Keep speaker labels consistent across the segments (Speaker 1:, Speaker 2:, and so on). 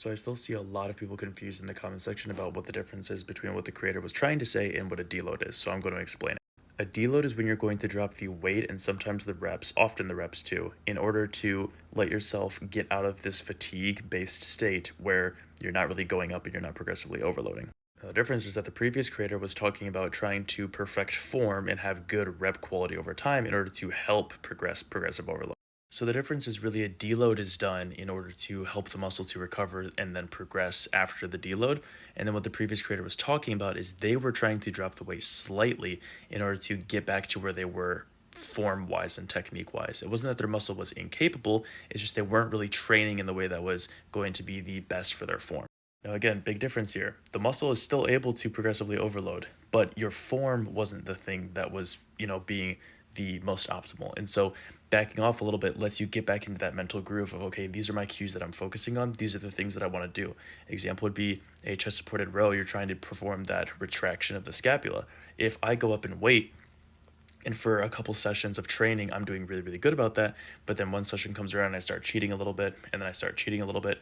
Speaker 1: So I still see a lot of people confused in the comment section about what the difference is between what the creator was trying to say and what a deload is. So I'm going to explain it. A deload is when you're going to drop the weight and sometimes the reps, often the reps too, in order to let yourself get out of this fatigue based state where you're not really going up and you're not progressively overloading. The difference is that the previous creator was talking about trying to perfect form and have good rep quality over time in order to help progressive overload. So the difference is really a deload is done in order to help the muscle to recover and then progress after the deload. And then what the previous creator was talking about is they were trying to drop the weight slightly in order to get back to where they were form wise and technique wise. It wasn't that their muscle was incapable, it's just they weren't really training in the way that was going to be the best for their form. Now, again, big difference here. The muscle is still able to progressively overload, but your form wasn't the thing that was, being the most optimal. And so backing off a little bit lets you get back into that mental groove of, okay, these are my cues that I'm focusing on. These are the things that I want to do. Example would be a chest supported row. You're trying to perform that retraction of the scapula. If I go up in weight, and for a couple sessions of training, I'm doing really, really good about that. But then one session comes around and I start cheating a little bit, and then I start cheating a little bit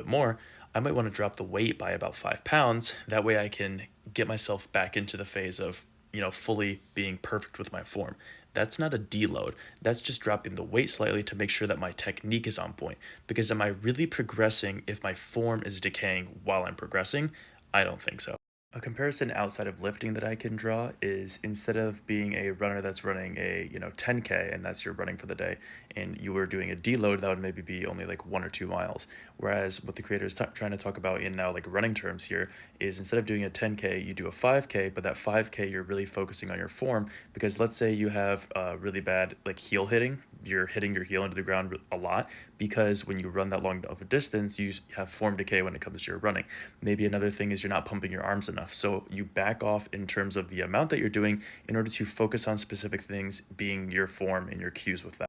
Speaker 1: more. I might want to drop the weight by about 5 pounds. That way I can get myself back into the phase of, fully being perfect with my form. That's not a deload. That's just dropping the weight slightly to make sure that my technique is on point. Because am I really progressing if my form is decaying while I'm progressing? I don't think so. A comparison outside of lifting that I can draw is instead of being a runner that's running a 10K and that's your running for the day, and you were doing a deload, that would maybe be only like 1 or 2 miles. Whereas what the creator is trying to talk about in now like running terms here is instead of doing a 10K, you do a 5K, but that 5K you're really focusing on your form because let's say you have really bad like heel hitting, you're hitting your heel into the ground a lot because when you run that long of a distance, you have form decay when it comes to your running. Maybe another thing is you're not pumping your arms enough. So you back off in terms of the amount that you're doing in order to focus on specific things being your form and your cues with that.